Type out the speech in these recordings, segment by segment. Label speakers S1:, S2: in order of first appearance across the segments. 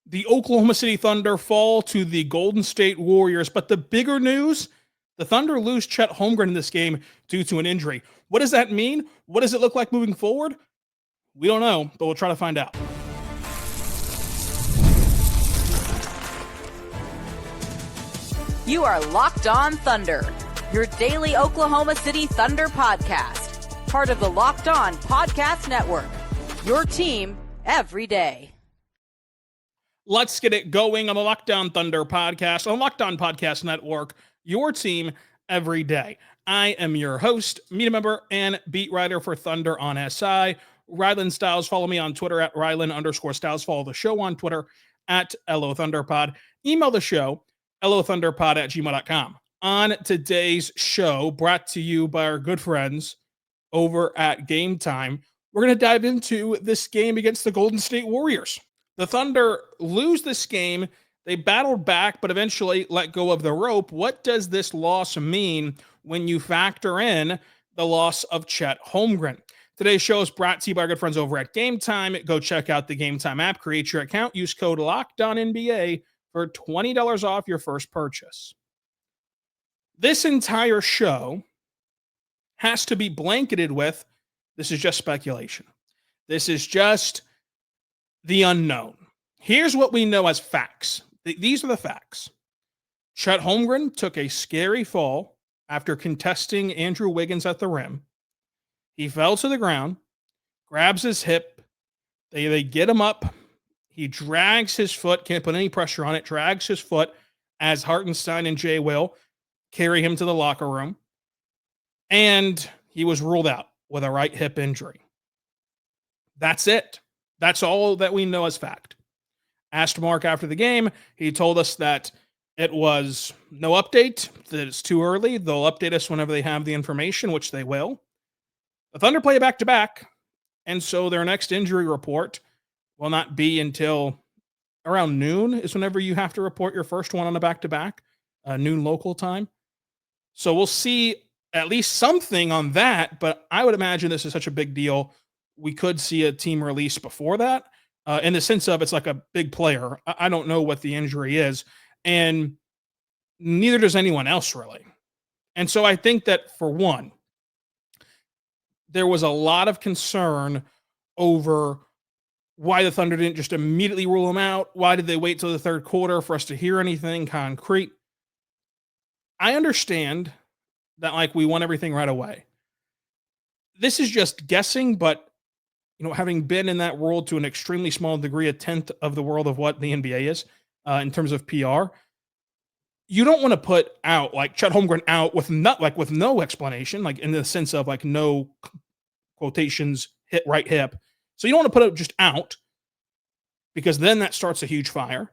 S1: The Oklahoma City Thunder fall to the Golden State Warriors. But the bigger news, the Thunder lose Chet Holmgren in this game due to an injury. What does that mean? What does it look like moving forward? We don't know, but we'll try to find out.
S2: You are Locked On Thunder, your daily Oklahoma City Thunder podcast. Part of the Locked On Podcast Network, your team every day.
S1: Let's get it going on the Locked On Thunder podcast, on Locked On Podcast Network, your team every day. I am your host, media member, and beat writer for Thunder on SI, Rylan Styles. Follow me on Twitter at Rylan_Styles. Follow the show on Twitter at LOThunderPod. Email the show, LOThunderPod@gmail.com. On today's show, brought to you by our good friends over at Game Time, we're going to dive into this game against the Golden State Warriors. The Thunder lose this game. They battled back, but eventually let go of the rope. What does this loss mean when you factor in the loss of Chet Holmgren? Today's show is brought to you by our good friends over at Game Time. Go check out the Game Time app, create your account, use code LOCKEDONNBA for $20 off your first purchase. This entire show has to be blanketed with, this is just speculation. This is just the unknown. Here's what we know as facts. These are the facts. Chet Holmgren took a scary fall after contesting Andrew Wiggins at the rim. He fell to the ground, grabs his hip. They get him up. He drags his foot, can't put any pressure on it, drags his foot as Hartenstein and Jay will carry him to the locker room. And he was ruled out with a right hip injury. That's it. That's all that we know as fact. Asked Mark after the game. He told us that it was no update, that it's too early. They'll update us whenever they have the information, which they will. The Thunder play back-to-back, and so their next injury report will not be until around noon is whenever you have to report your first one on a back-to-back, noon local time. So we'll see at least something on that, but I would imagine this is such a big deal. We could see a team release before that, in the sense of it's like a big player. I don't know what the injury is, and neither does anyone else really. And so I think that, for one, there was a lot of concern over why the Thunder didn't just immediately rule him out. Why did they wait till the third quarter for us to hear anything concrete? I understand that, like, we want everything right away. This is just guessing, but having been in that world to an extremely small degree, a tenth of the world of what the NBA is in terms of PR, you don't want to put out like Chet Holmgren out with no explanation, like in the sense of like no quotations, hit right hip. So you don't want to put it just out, because then that starts a huge fire.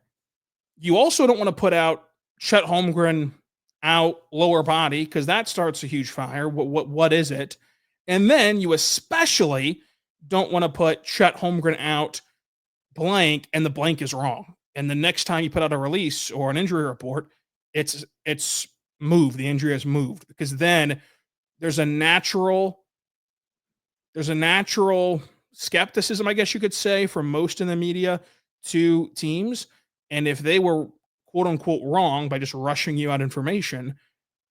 S1: You also don't want to put out Chet Holmgren out lower body, because that starts a huge fire. What is it? And then you especially don't want to put Chet Holmgren out blank, and the blank is wrong. And the next time you put out a release or an injury report, it's moved. The injury has moved, because then there's a natural skepticism, I guess you could say, from most in the media to teams. And if they were quote unquote wrong by just rushing you out information,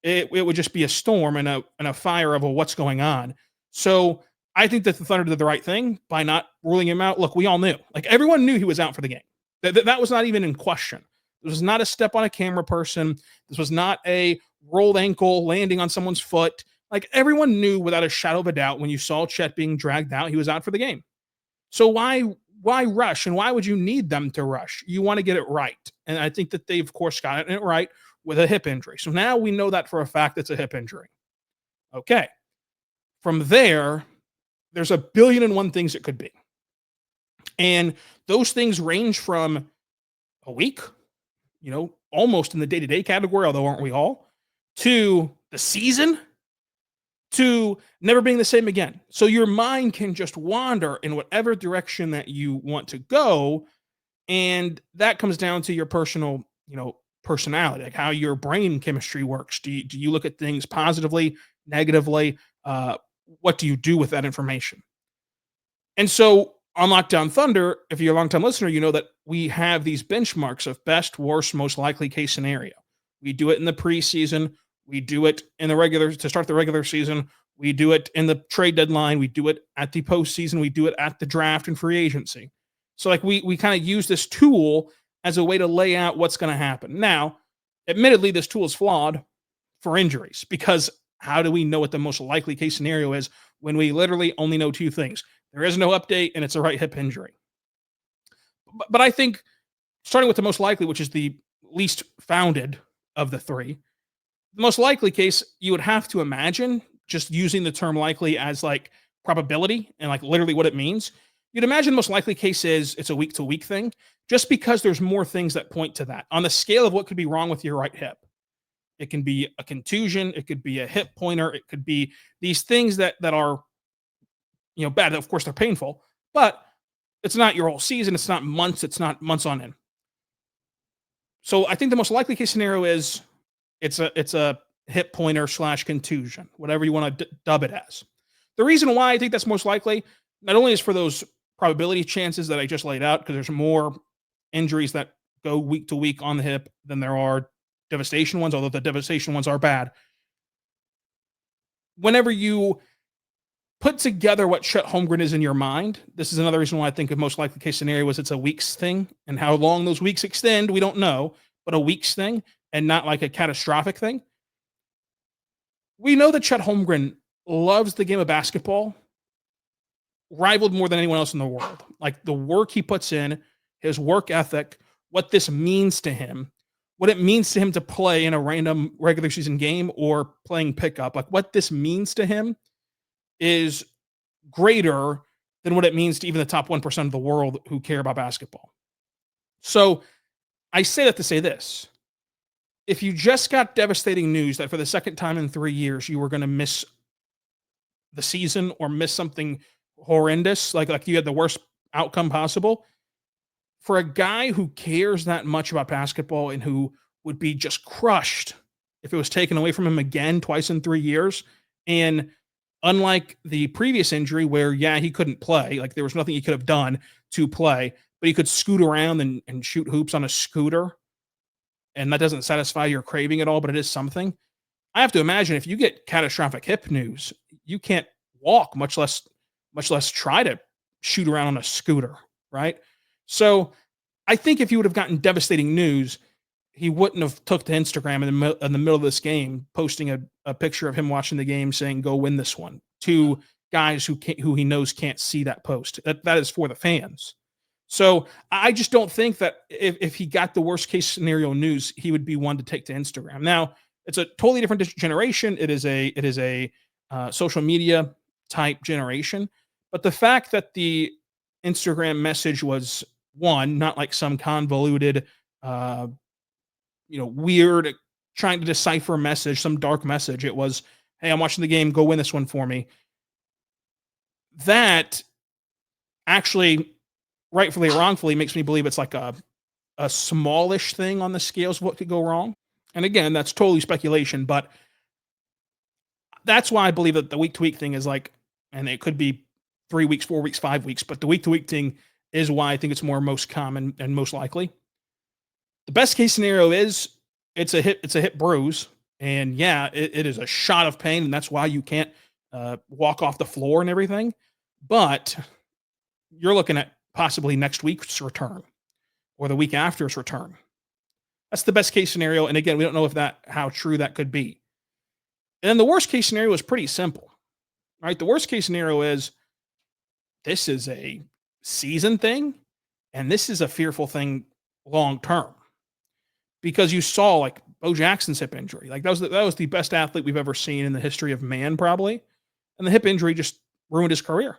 S1: it would just be a storm and a fire of what's going on. So I think that the Thunder did the right thing by not ruling him out. Look, we all knew. Like, everyone knew he was out for the game. That was not even in question. This was not a step on a camera person. This was not a rolled ankle landing on someone's foot. Like, everyone knew without a shadow of a doubt when you saw Chet being dragged out, he was out for the game. So why rush? And why would you need them to rush? You want to get it right. And I think that they, of course, got it right with a hip injury. So now we know that for a fact it's a hip injury. Okay. From there, there's a billion and one things it could be. And those things range from a week, almost in the day-to-day category, although aren't we all, to the season, to never being the same again. So your mind can just wander in whatever direction that you want to go. And that comes down to your personal, personality, like how your brain chemistry works. Do you look at things positively, negatively? What do you do with that information? And so On Lockdown Thunder, if you're a longtime listener, you know that we have these benchmarks of best, worst, most likely case scenario. We do it in the preseason. We do it in the regular to start the regular season. We do it in the trade deadline. We do it at the postseason. We do it at the draft and free agency. So like we kind of use this tool as a way to lay out what's going to happen. Now, admittedly, this tool is flawed for injuries because how do we know what the most likely case scenario is when we literally only know two things? There is no update, and it's a right hip injury. But I think starting with the most likely, which is the least founded of the three, the most likely case you would have to imagine, just using the term likely as like probability and like literally what it means, you'd imagine the most likely case is it's a week to week thing, just because there's more things that point to that. On the scale of what could be wrong with your right hip, it can be a contusion, it could be a hip pointer, it could be these things that are bad. Of course, they're painful, but it's not your whole season. It's not months. It's not months on end. So I think the most likely case scenario is it's a hip pointer / contusion, whatever you want to dub it as. The reason why I think that's most likely not only is for those probability chances that I just laid out, because there's more injuries that go week to week on the hip than there are devastation ones, although the devastation ones are bad. Whenever you put together what Chet Holmgren is in your mind, this is another reason why I think the most likely case scenario is it's a weeks thing, and how long those weeks extend, we don't know, but a weeks thing and not like a catastrophic thing. We know that Chet Holmgren loves the game of basketball, rivaled more than anyone else in the world. Like the work he puts in, his work ethic, what this means to him, what it means to him to play in a random regular season game or playing pickup, like what this means to him is greater than what it means to even the top 1% of the world who care about basketball. So I say that to say this. If you just got devastating news that for the second time in 3 years, you were going to miss the season or miss something horrendous, like you had the worst outcome possible, for a guy who cares that much about basketball and who would be just crushed if it was taken away from him again twice in 3 years, and unlike the previous injury where, yeah, he couldn't play, like there was nothing he could have done to play, but he could scoot around and shoot hoops on a scooter, and that doesn't satisfy your craving at all, but it is something. I have to imagine if you get catastrophic hip news, you can't walk, much less try to shoot around on a scooter, right? So I think if you would have gotten devastating news, he wouldn't have took to Instagram in the middle of this game, posting a picture of him watching the game saying, "Go win this one," to guys who he knows can't see that post. That is for the fans. So I just don't think that if he got the worst case scenario news, he would be one to take to Instagram. Now it's a totally different generation. It is a social media type generation, but the fact that the Instagram message was one, not like some convoluted, weird, trying to decipher a message, some dark message. It was, "Hey, I'm watching the game. Go win this one for me." That actually, rightfully or wrongfully, makes me believe it's like a smallish thing on the scales of what could go wrong. And again, that's totally speculation, but that's why I believe that the week to week thing is like, and it could be 3 weeks, 4 weeks, 5 weeks, but the week to week thing is why I think it's most common and most likely. The best case scenario is it's a hip bruise, and yeah, it is a shot of pain, and that's why you can't walk off the floor and everything. But you're looking at possibly next week's return or the week after's return. That's the best case scenario, and again, we don't know how true that could be. And then the worst case scenario is pretty simple, right? The worst case scenario is this is a season thing, and this is a fearful thing long term. Because you saw like Bo Jackson's hip injury. Like that was the best athlete we've ever seen in the history of man, probably. And the hip injury just ruined his career.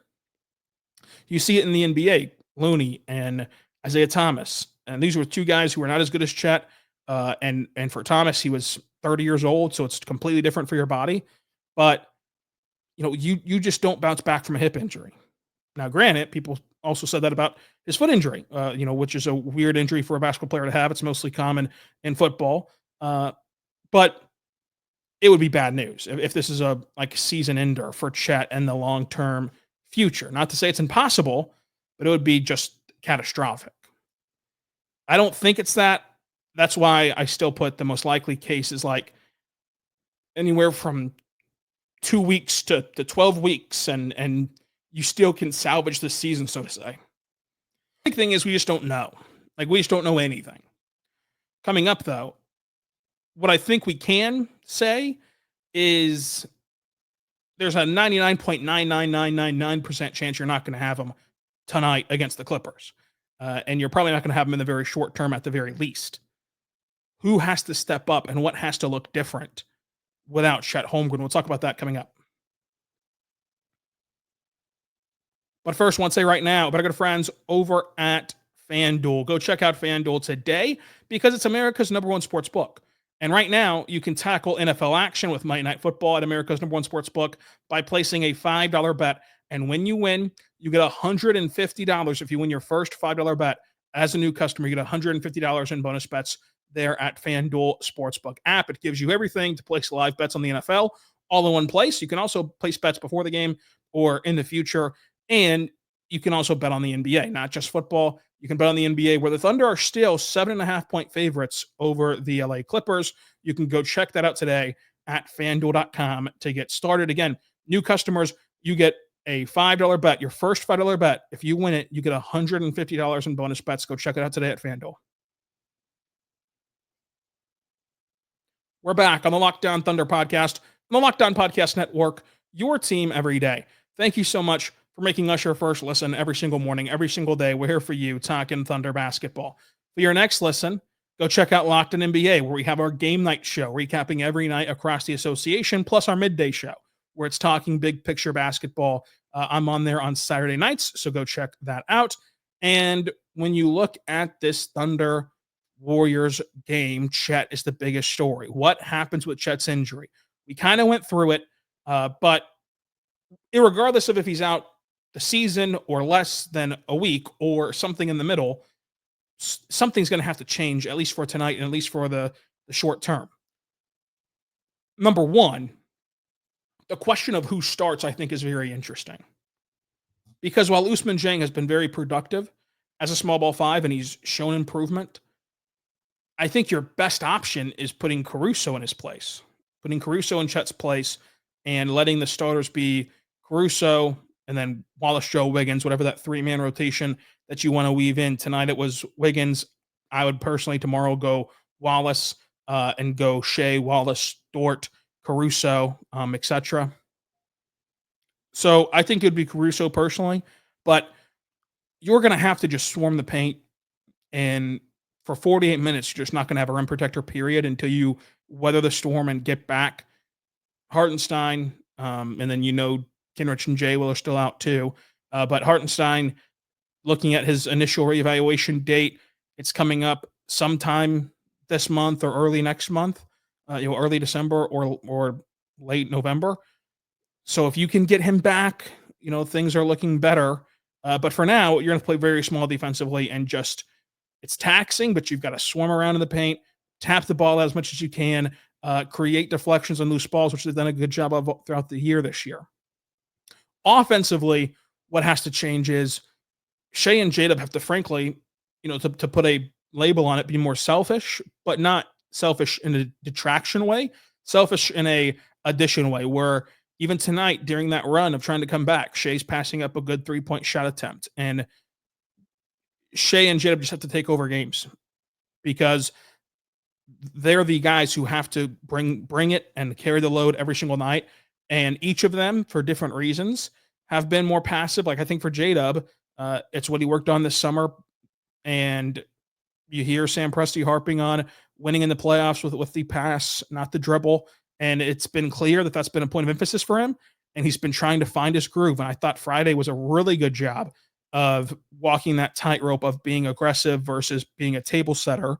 S1: You see it in the NBA, Looney and Isaiah Thomas. And these were two guys who were not as good as Chet. And for Thomas, he was 30 years old, so it's completely different for your body. But you just don't bounce back from a hip injury. Now, granted, people also said that about his foot injury, which is a weird injury for a basketball player to have. It's mostly common in football. But it would be bad news if this is a season ender for Chet and the long-term future. Not to say it's impossible, but it would be just catastrophic. I don't think it's that. That's why I still put the most likely case is like anywhere from 2 weeks to 12 weeks, and you still can salvage the season, so to say. The big thing is we just don't know. Like, we just don't know anything. Coming up, though, what I think we can say is there's a 99.99999% chance you're not going to have him tonight against the Clippers. And you're probably not going to have him in the very short term at the very least. Who has to step up and what has to look different without Chet Holmgren? We'll talk about that coming up. But first, I want to say right now, better good friends over at FanDuel. Go check out FanDuel today because it's America's #1 sports book. And right now, you can tackle NFL action with Monday Night Football at America's #1 sports book by placing a $5 bet. And when you win, you get $150. If you win your first $5 bet as a new customer, you get $150 in bonus bets there at FanDuel Sportsbook app. It gives you everything to place live bets on the NFL all in one place. You can also place bets before the game or in the future. And you can also bet on the NBA, not just football. You can bet on the NBA, where the Thunder are still 7.5-point favorites over the LA Clippers. You can go check that out today at FanDuel.com to get started. Again, new customers, you get a $5 bet, your first $5 bet. If you win it, you get $150 in bonus bets. Go check it out today at FanDuel. We're back on the Locked On Thunder podcast, on the Locked On Podcast Network, your team every day. Thank you so much for making us your first listen every single morning, every single day. We're here for you, talking Thunder basketball. For your next listen, go check out Locked On NBA, where we have our game night show, recapping every night across the association, plus our midday show, where it's talking big picture basketball. I'm on there on Saturday nights, so go check that out. And when you look at this Thunder Warriors game, Chet is the biggest story. What happens with Chet's injury? We kind of went through it, but regardless of if he's out the season or less than a week or something in the middle, something's going to have to change, at least for tonight and at least for the short term. Number one, the question of who starts, I think, is very interesting. Because while Ousmane Dieng has been very productive as a small ball five and he's shown improvement, I think your best option is putting Caruso in his place, putting Caruso in Chet's place and letting the starters be Caruso and then Wallace, Joe, Wiggins, whatever that three-man rotation that you want to weave in. Tonight it was Wiggins. I would personally tomorrow go Wallace and go Shai, Wallace, Dort, Caruso, etc. So I think it would be Caruso personally, but you're going to have to just swarm the paint, and for 48 minutes, you're just not going to have a rim protector, period, until you weather the storm and get back Hartenstein, and then Kenrich and Jay Will are still out too. But Hartenstein, looking at his initial reevaluation date, it's coming up sometime this month or early next month, early December or late November. So if you can get him back, things are looking better. But for now, you're going to play very small defensively and just it's taxing, but you've got to swarm around in the paint, tap the ball as much as you can, create deflections on loose balls, which they've done a good job of throughout the year this year. Offensively, what has to change is Shai and J-Dub have to, frankly, to put a label on it, be more selfish, but not selfish in a detraction way, selfish in a addition way, where even tonight during that run of trying to come back, Shai's passing up a good three-point shot attempt, and Shai and J-Dub just have to take over games because they're the guys who have to bring it and carry the load every single night. And each of them, for different reasons, have been more passive. Like I think for J-Dub, it's what he worked on this summer. And you hear Sam Presti harping on winning in the playoffs with the pass, not the dribble. And it's been clear that that's been a point of emphasis for him. And he's been trying to find his groove. And I thought Friday was a really good job of walking that tightrope of being aggressive versus being a table setter.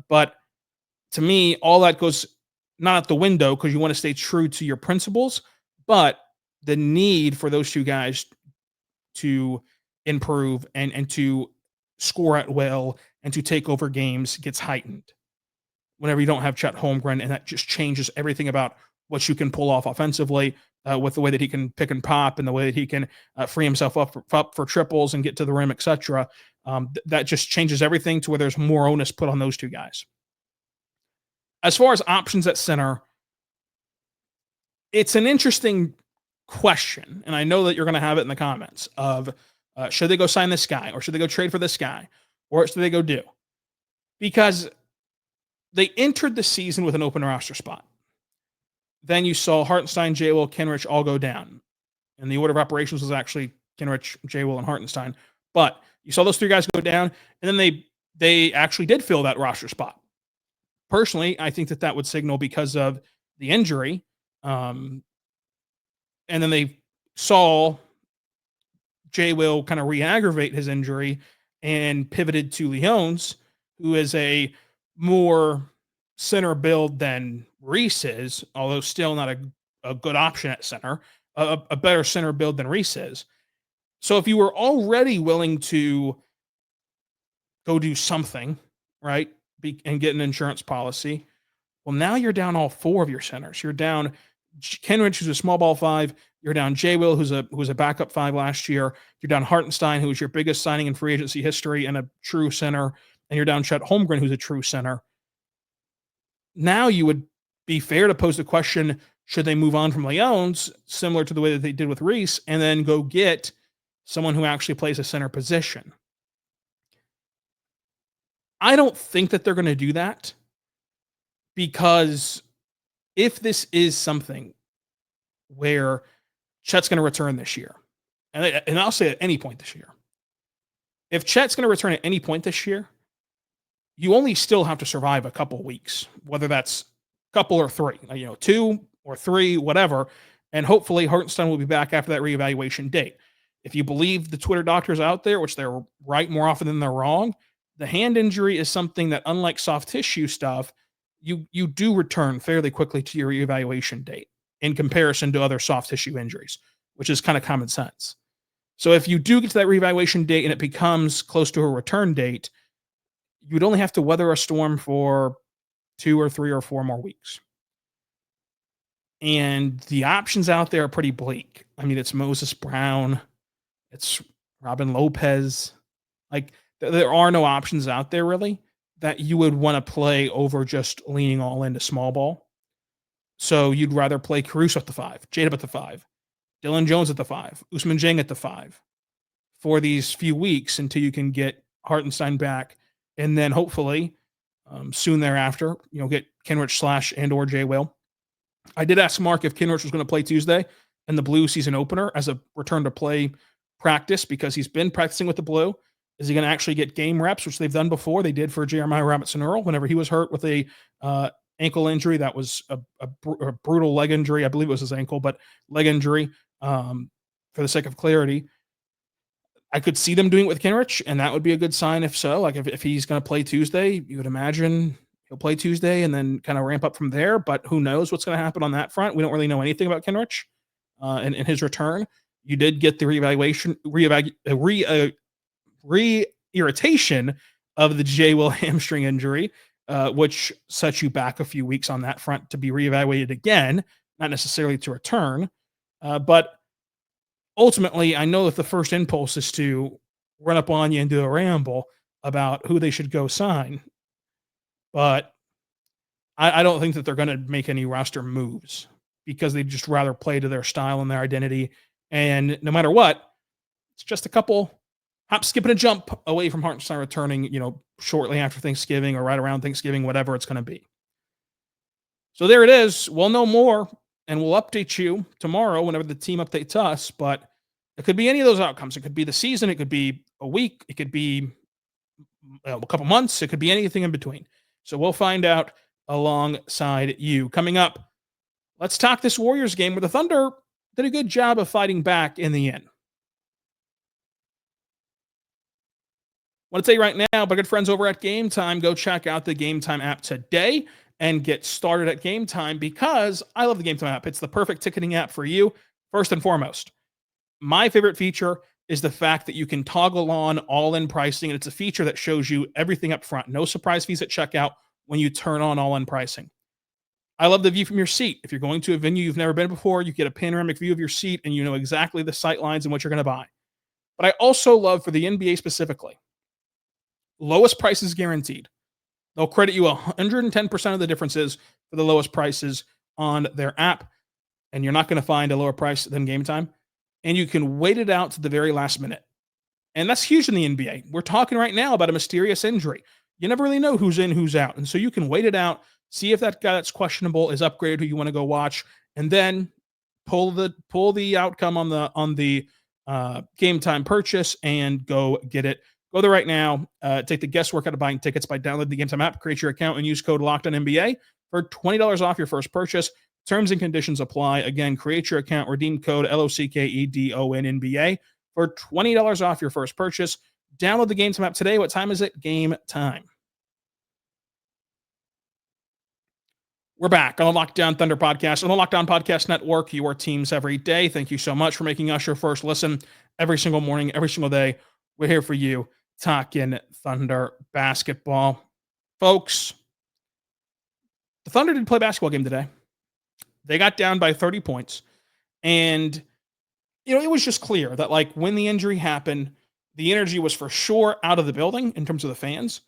S1: But to me, all that goes not out the window because you want to stay true to your principles, but the need for those two guys to improve and to score at will and to take over games gets heightened whenever you don't have Chet Holmgren, and that just changes everything about what you can pull off offensively. with the way that he can pick and pop and the way that he can free himself up for triples and get to the rim, etc. That just changes everything to where there's more onus put on those two guys. As far as options at center, it's an interesting question, and I know that you're going to have it in the comments of should they go sign this guy, or should they go trade for this guy, or what should they go do? Because they entered the season with an open roster spot. Then you saw Hartenstein, J. Will, Kenrich all go down. And the order of operations was actually Kenrich, J. Will, and Hartenstein. But you saw those three guys go down, and then they actually did fill that roster spot. Personally, I think that would signal because of the injury. And then they saw J. Will kind of re-aggravate his injury and pivoted to Leones, who is a more center build than Reese is, although still not a good option at center, a better center build than Reese is. So if you were already willing to go do something, right, and get an insurance policy, well, now you're down all four of your centers. You're down Kenrich, who's a small ball 5. You're down J. Will, who's a backup 5 last year. You're down Hartenstein, who's your biggest signing in free agency history and a true center. And you're down Chet Holmgren, who's a true center. Now you would be fair to pose the question, should they move on from Leones, similar to the way that they did with Reese, and then go get someone who actually plays a center position? I don't think that they're going to do that, because if this is something where Chet's going to return this year, and I'll say at any point this year, if Chet's going to return at any point this year, you only still have to survive a couple weeks, whether that's a couple or 3, 2 or 3, whatever. And hopefully Hartenstein will be back after that reevaluation date. If you believe the Twitter doctors out there, which they're right more often than they're wrong, the hand injury is something that, unlike soft tissue stuff, you do return fairly quickly to your reevaluation date in comparison to other soft tissue injuries, which is kind of common sense. So if you do get to that reevaluation date and it becomes close to a return date, you'd only have to weather a storm for 2 or 3 or 4 more weeks. And the options out there are pretty bleak. I mean, it's Moses Brown, it's Robin Lopez. Like, there are no options out there really that you would want to play over just leaning all into small ball. So you'd rather play Caruso at the 5, J-Dub at the 5, Dylan Jones at the 5, Ousmane Dieng at the 5 for these few weeks until you can get Hartenstein back. And then hopefully soon thereafter, get Kenrich / and or J. Will. I did ask Mark if Kenrich was going to play Tuesday in the Blue season opener as a return to play practice, because he's been practicing with the Blue. Is he going to actually get game reps, which they've done before? They did for Jeremiah Robinson-Earl whenever he was hurt with a ankle injury. That was a brutal leg injury. I believe it was his ankle, but leg injury, for the sake of clarity. I could see them doing it with Kenrich, and that would be a good sign if so. Like, if he's going to play Tuesday, you would imagine he'll play Tuesday and then kind of ramp up from there. But who knows what's going to happen on that front? We don't really know anything about Kenrich and his return. You did get the re-irritation of the J. Will hamstring injury, which sets you back a few weeks on that front to be reevaluated again, not necessarily to return. But ultimately, I know that the first impulse is to run up on you and do a ramble about who they should go sign. But I don't think that they're going to make any roster moves, because they'd just rather play to their style and their identity. And no matter what, it's just a couple hop, skip, and a jump away from Hartenstein returning, shortly after Thanksgiving or right around Thanksgiving, whatever it's going to be. So there it is. We'll know more, and we'll update you tomorrow whenever the team updates us. But it could be any of those outcomes. It could be the season. It could be a week. It could be a couple months. It could be anything in between. So we'll find out alongside you. Coming up, let's talk this Warriors game where the Thunder did a good job of fighting back in the end. I want to tell you right now, my good friends over at Game Time, go check out the Game Time app today and get started at Game Time, because I love the Game Time app. It's the perfect ticketing app for you. First and foremost, my favorite feature is the fact that you can toggle on all-in pricing, and it's a feature that shows you everything up front. No surprise fees at checkout when you turn on all-in pricing. I love the view from your seat. If you're going to a venue you've never been before, you get a panoramic view of your seat and you know exactly the sight lines and what you're going to buy. But I also love for the NBA specifically, lowest prices guaranteed. They'll credit you 110% of the differences for the lowest prices on their app, and you're not going to find a lower price than Game Time. And you can wait it out to the very last minute. And that's huge in the NBA. We're talking right now about a mysterious injury. You never really know who's in, who's out. And so you can wait it out, see if that guy that's questionable is upgraded who you want to go watch, and then pull the outcome on the Game Time purchase and go get it. Go there right now. Take the guesswork out of buying tickets by downloading the Game Time app, create your account, and use code LOCKEDONNBA for $20 off your first purchase. Terms and conditions apply. Again, create your account, redeem code LOCKEDONNBA for $20 off your first purchase. Download the Game Time app today. What time is it? Game time. We're back on the Lockdown Thunder podcast, on the Lockdown Podcast Network, your teams every day. Thank you so much for making us your first listen every single morning, every single day. We're here for you, talking Thunder basketball. Folks, the Thunder did play a basketball game today. They got down by 30 points. And, it was just clear that, like, when the injury happened, the energy was for sure out of the building in terms of the fans.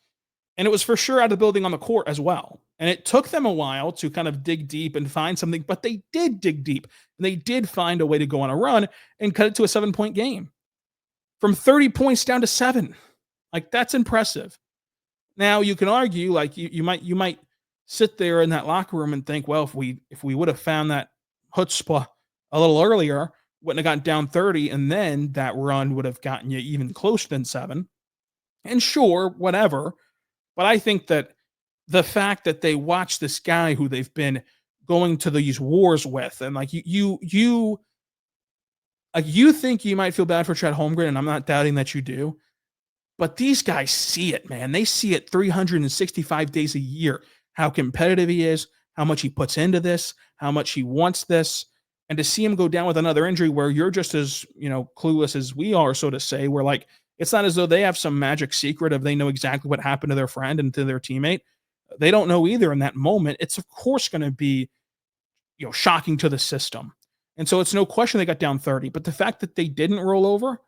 S1: And it was for sure out of the building on the court as well. And it took them a while to kind of dig deep and find something, but they did dig deep. And they did find a way to go on a run and cut it to a 7-point game. From 30 points down to 7. Like, that's impressive. Now, you can argue, like, you might sit there in that locker room and think, well, if we would have found that chutzpah a little earlier, wouldn't have gotten down 30, and then that run would have gotten you even closer than 7. And sure, whatever. But I think that the fact that they watch this guy who they've been going to these wars with, and like you think you might feel bad for Chet Holmgren, and I'm not doubting that you do, but these guys see it, man. They see it 365 days a year, how competitive he is, how much he puts into this, how much he wants this. And to see him go down with another injury where you're just as, clueless as we are, so to say, where like, it's not as though they have some magic secret of they know exactly what happened to their friend and to their teammate. They don't know either in that moment. It's of course going to be, shocking to the system. And so it's no question they got down 30, but the fact that they didn't roll over,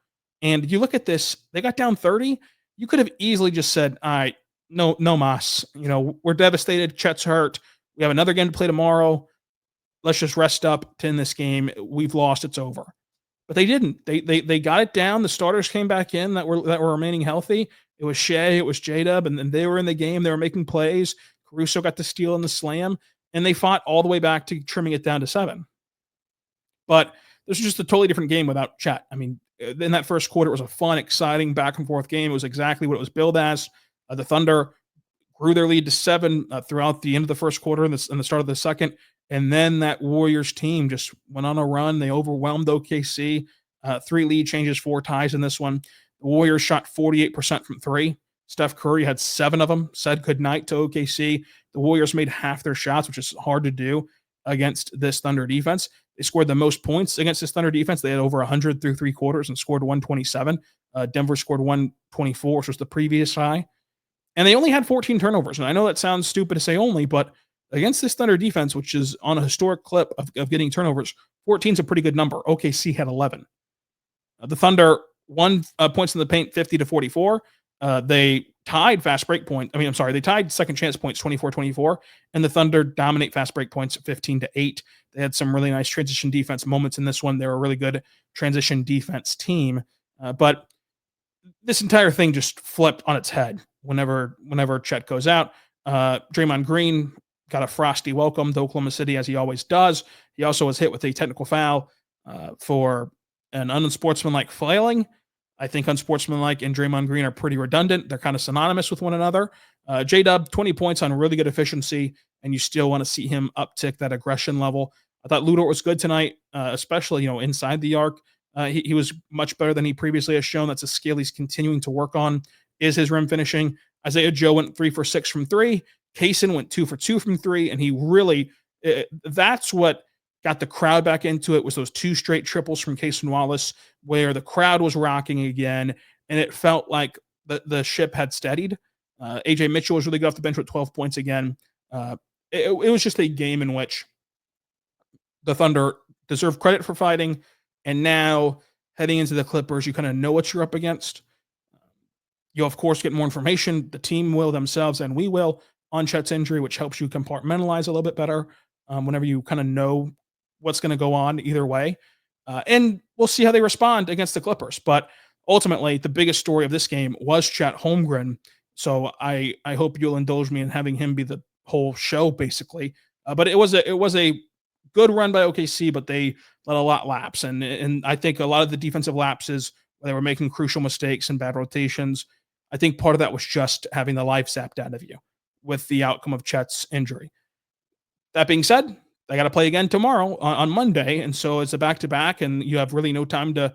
S1: and you look at this, they got down 30, you could have easily just said, all right, no mas, we're devastated. Chet's hurt. We have another game to play tomorrow. Let's just rest up to end this game. We've lost. It's over. But they didn't. They got it down. The starters came back in that were remaining healthy. It was Shai, it was J-Dub, and then they were in the game. They were making plays. Caruso got the steal and the slam, and they fought all the way back to trimming it down to 7. But this was just a totally different game without Chet. I mean, in that first quarter, it was a fun, exciting back and forth game. It was exactly what it was billed as. The Thunder grew their lead to 7 throughout the end of the first quarter and the start of the second. And then that Warriors team just went on a run. They overwhelmed OKC. 3 lead changes, 4 ties in this one. The Warriors shot 48% from 3. Steph Curry had 7 of them, said goodnight to OKC. The Warriors made half their shots, which is hard to do against this Thunder defense. They scored the most points against this Thunder defense. They had over 100 through 3 quarters and scored 127. Denver scored 124, which was the previous high. And they only had 14 turnovers. And I know that sounds stupid to say only, but against this Thunder defense, which is on a historic clip of getting turnovers, 14 is a pretty good number. OKC had 11. The Thunder won points in the paint 50-44. They tied fast break point. They tied second chance points 24-24, and the Thunder dominate fast break points 15-8. They had some really nice transition defense moments in this one. They were a really good transition defense team. But this entire thing just flipped on its head whenever Chet goes out. Draymond Green got a frosty welcome to Oklahoma City, as he always does. He also was hit with a technical foul for an unsportsmanlike flailing. I think unsportsmanlike and Draymond Green are pretty redundant. They're kind of synonymous with one another. J-Dub, 20 points on really good efficiency, and you still want to see him uptick that aggression level. I thought Ludort was good tonight, especially inside the arc. He was much better than he previously has shown. That's a skill he's continuing to work on, is his rim finishing. Isaiah Joe went 3 for 6 from 3. Kaysen went 2 for 2 from 3, and he really that's what got the crowd back into it, was those 2 straight triples from Kaysen Wallace, where the crowd was rocking again, and it felt like the ship had steadied. AJ Mitchell was really good off the bench with 12 points again. it was just a game in which the Thunder deserve credit for fighting. And now heading into the Clippers, you kind of know what you're up against. You'll, of course, get more information. The team will themselves, and we will, on Chet's injury, which helps you compartmentalize a little bit better whenever you kind of know what's going to go on either way. And we'll see how they respond against the Clippers. But ultimately, the biggest story of this game was Chet Holmgren. So I hope you'll indulge me in having him be the whole show, basically. But it was a good run by OKC, but they let a lot lapse, and I think a lot of the defensive lapses where they were making crucial mistakes and bad rotations. I think part of that was just having the life zapped out of you with the outcome of Chet's injury. That being said, they got to play again tomorrow on Monday, and so it's a back-to-back, and you have really no time to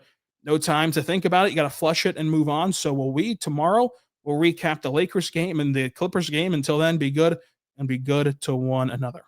S1: think about it. You got to flush it and move on. So will we tomorrow? We'll recap the Lakers game and the Clippers game. Until then, be good and be good to one another.